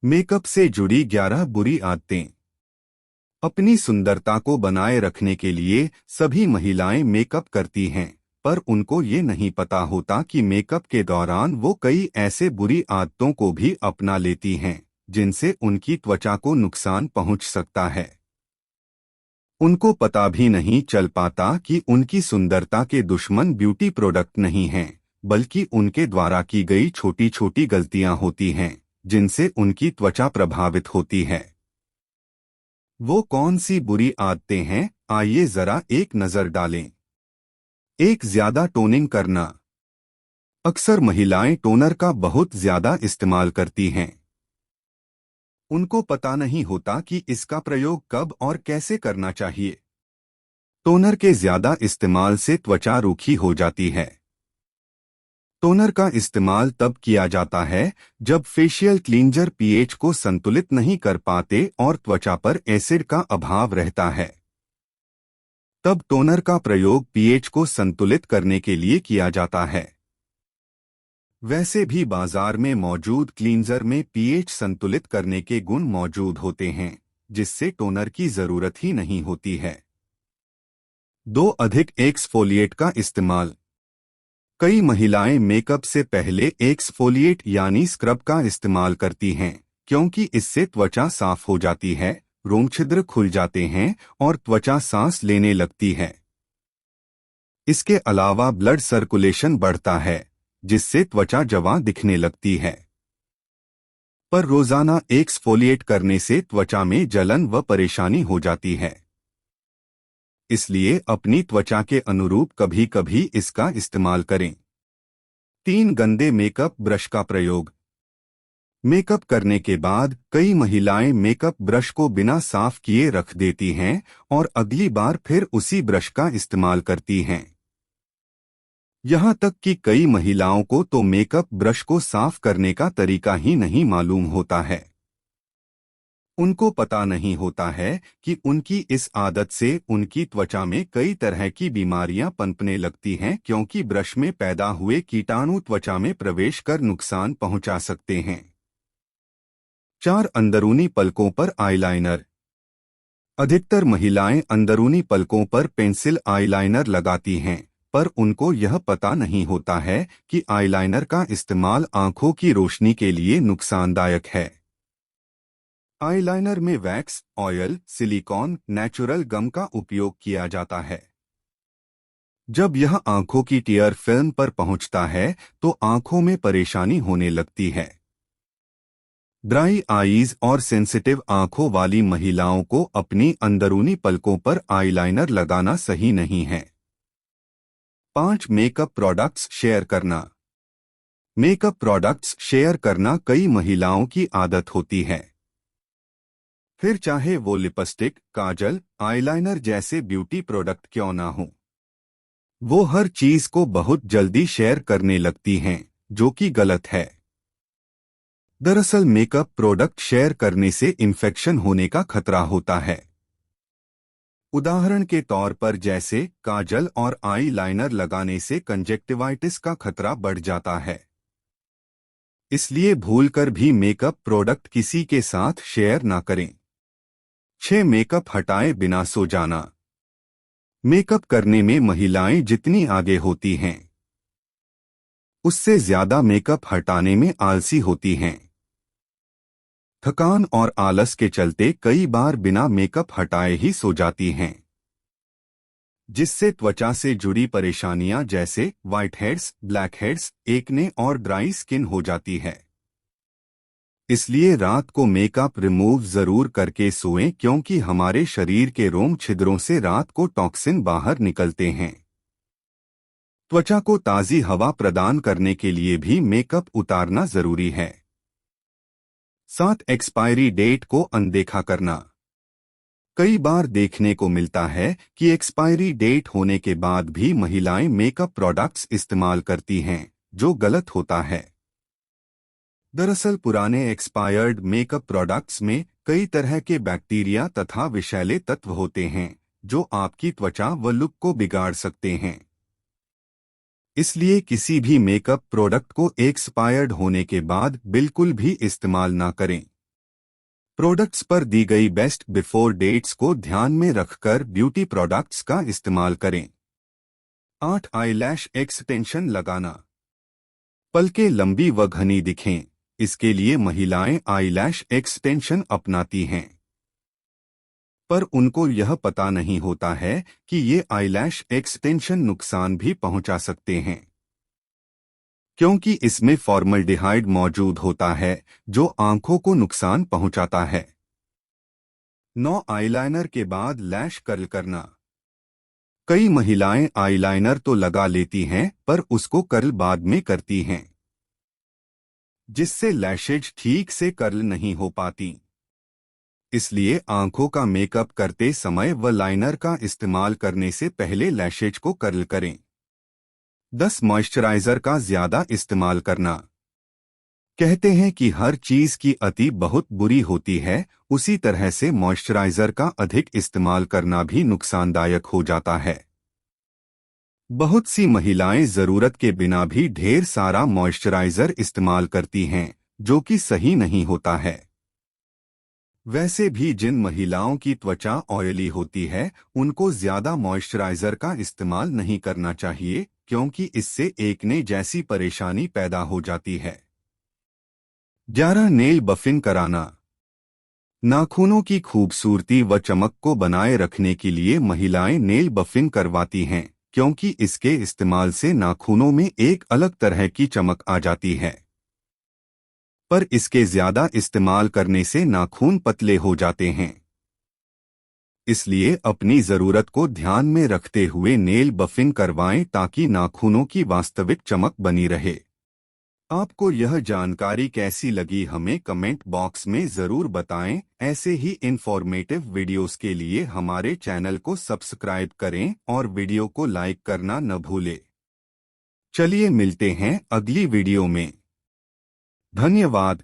Makeup से जुड़ी 11 बुरी आदतें। अपनी सुंदरता को बनाए रखने के लिए सभी महिलाएं मेकअप करती हैं, पर उनको ये नहीं पता होता कि मेकअप के दौरान वो कई ऐसे बुरी आदतों को भी अपना लेती हैं, जिनसे उनकी त्वचा को नुकसान पहुंच सकता है। उनको पता भी नहीं चल पाता कि उनकी सुंदरता के दुश्मन ब्यूटी प्रोडक्ट नहीं हैं, बल्कि उनके द्वारा की गई छोटी छोटी गलतियां होती हैं, जिनसे उनकी त्वचा प्रभावित होती है। वो कौन सी बुरी आदतें हैं, आइए जरा एक नजर डालें। एक, ज्यादा टोनिंग करना। अक्सर महिलाएं टोनर का बहुत ज्यादा इस्तेमाल करती हैं। उनको पता नहीं होता कि इसका प्रयोग कब और कैसे करना चाहिए। टोनर के ज्यादा इस्तेमाल से त्वचा रूखी हो जाती है। टोनर का इस्तेमाल तब किया जाता है जब फेशियल क्लींजर पीएच को संतुलित नहीं कर पाते और त्वचा पर एसिड का अभाव रहता है। तब टोनर का प्रयोग पीएच को संतुलित करने के लिए किया जाता है। वैसे भी बाजार में मौजूद क्लींजर में पीएच संतुलित करने के गुण मौजूद होते हैं, जिससे टोनर की जरूरत ही नहीं होती है। 2, अधिक एक्सफोलिएट का इस्तेमाल। कई महिलाएं मेकअप से पहले एक्सफोलिएट यानी स्क्रब का इस्तेमाल करती हैं, क्योंकि इससे त्वचा साफ हो जाती है, रोम छिद्र खुल जाते हैं और त्वचा सांस लेने लगती है। इसके अलावा ब्लड सर्कुलेशन बढ़ता है, जिससे त्वचा जवां दिखने लगती है। पर रोजाना एक्सफोलिएट करने से त्वचा में जलन व परेशानी हो जाती है। इसलिए अपनी त्वचा के अनुरूप कभी कभी इसका इस्तेमाल करें। 3, गंदे मेकअप ब्रश का प्रयोग। मेकअप करने के बाद कई महिलाएं मेकअप ब्रश को बिना साफ किए रख देती हैं और अगली बार फिर उसी ब्रश का इस्तेमाल करती हैं। यहाँ तक कि कई महिलाओं को तो मेकअप ब्रश को साफ करने का तरीका ही नहीं मालूम होता है। उनको पता नहीं होता है कि उनकी इस आदत से उनकी त्वचा में कई तरह की बीमारियां पनपने लगती हैं, क्योंकि ब्रश में पैदा हुए कीटाणु त्वचा में प्रवेश कर नुकसान पहुंचा सकते हैं। 4, अंदरूनी पलकों पर आईलाइनर। अधिकतर महिलाएं अंदरूनी पलकों पर पेंसिल आईलाइनर लगाती हैं, पर उनको यह पता नहीं होता है कि आईलाइनर का इस्तेमाल आंखों की रोशनी के लिए नुकसानदायक है। आईलाइनर में वैक्स, ऑयल, सिलिकॉन, नेचुरल गम का उपयोग किया जाता है। जब यह आंखों की टियर फिल्म पर पहुंचता है तो आंखों में परेशानी होने लगती है। ड्राई आईज और सेंसिटिव आंखों वाली महिलाओं को अपनी अंदरूनी पलकों पर आईलाइनर लगाना सही नहीं है। 5, मेकअप प्रोडक्ट्स शेयर करना। मेकअप प्रोडक्ट्स शेयर करना कई महिलाओं की आदत होती है। फिर चाहे वो लिपस्टिक, काजल, आईलाइनर जैसे ब्यूटी प्रोडक्ट क्यों ना हो, वो हर चीज को बहुत जल्दी शेयर करने लगती हैं, जो कि गलत है। दरअसल मेकअप प्रोडक्ट शेयर करने से इन्फेक्शन होने का खतरा होता है। उदाहरण के तौर पर जैसे काजल और आई लाइनर लगाने से कंजक्टिवाइटिस का खतरा बढ़ जाता है। इसलिए भूलकर भी मेकअप प्रोडक्ट किसी के साथ शेयर ना करें। 6, मेकअप हटाए बिना सो जाना। मेकअप करने में महिलाएं जितनी आगे होती हैं, उससे ज्यादा मेकअप हटाने में आलसी होती हैं। थकान और आलस के चलते कई बार बिना मेकअप हटाए ही सो जाती हैं, जिससे त्वचा से जुड़ी परेशानियां जैसे white heads, black heads, acne और ड्राई स्किन हो जाती है। इसलिए रात को मेकअप रिमूव जरूर करके सोएं, क्योंकि हमारे शरीर के रोम छिद्रों से रात को टॉक्सिन बाहर निकलते हैं। त्वचा को ताज़ी हवा प्रदान करने के लिए भी मेकअप उतारना जरूरी है। 7, एक्सपायरी डेट को अनदेखा करना। कई बार देखने को मिलता है कि एक्सपायरी डेट होने के बाद भी महिलाएं मेकअप प्रोडक्ट्स इस्तेमाल करती हैं, जो गलत होता है। दरअसल पुराने एक्सपायर्ड मेकअप प्रोडक्ट्स में कई तरह के बैक्टीरिया तथा विषैले तत्व होते हैं, जो आपकी त्वचा व लुक को बिगाड़ सकते हैं। इसलिए किसी भी मेकअप प्रोडक्ट को एक्सपायर्ड होने के बाद बिल्कुल भी इस्तेमाल ना करें। प्रोडक्ट्स पर दी गई बेस्ट बिफोर डेट्स को ध्यान में रखकर ब्यूटी प्रोडक्ट्स का इस्तेमाल करें। 8 आईलैश एक्सटेंशन लगाना। पलकें लंबी व घनी दिखें, इसके लिए महिलाएं आईलैश एक्सटेंशन अपनाती हैं, पर उनको यह पता नहीं होता है कि ये आईलैश एक्सटेंशन नुकसान भी पहुंचा सकते हैं, क्योंकि इसमें फॉर्मल्डिहाइड मौजूद होता है जो आंखों को नुकसान पहुंचाता है। 9 आईलाइनर के बाद लैश कर्ल करना। कई महिलाएं आईलाइनर तो लगा लेती हैं पर उसको कर्ल बाद में करती हैं, जिससे लैशेज ठीक से कर्ल नहीं हो पाती। इसलिए आंखों का मेकअप करते समय व लाइनर का इस्तेमाल करने से पहले लैशेज को कर्ल करें। 10 मॉइस्चराइजर का ज्यादा इस्तेमाल करना। कहते हैं कि हर चीज की अति बहुत बुरी होती है, उसी तरह से मॉइस्चराइजर का अधिक इस्तेमाल करना भी नुकसानदायक हो जाता है। बहुत सी महिलाएं जरूरत के बिना भी ढेर सारा मॉइस्चराइजर इस्तेमाल करती हैं, जो कि सही नहीं होता है। वैसे भी जिन महिलाओं की त्वचा ऑयली होती है उनको ज्यादा मॉइस्चराइजर का इस्तेमाल नहीं करना चाहिए, क्योंकि इससे एकने जैसी परेशानी पैदा हो जाती है। 11 नेल बफिन कराना। नाखूनों की खूबसूरती व चमक को बनाए रखने के लिए महिलाएं नेल बफिन करवाती हैं, क्योंकि इसके इस्तेमाल से नाखूनों में एक अलग तरह की चमक आ जाती है। पर इसके ज्यादा इस्तेमाल करने से नाखून पतले हो जाते हैं। इसलिए अपनी जरूरत को ध्यान में रखते हुए नेल बफिंग करवाएं ताकि नाखूनों की वास्तविक चमक बनी रहे। आपको यह जानकारी कैसी लगी हमें कमेंट बॉक्स में जरूर बताएं। ऐसे ही इंफॉर्मेटिव वीडियोस के लिए हमारे चैनल को सब्सक्राइब करें और वीडियो को लाइक करना न भूलें। चलिए मिलते हैं अगली वीडियो में। धन्यवाद।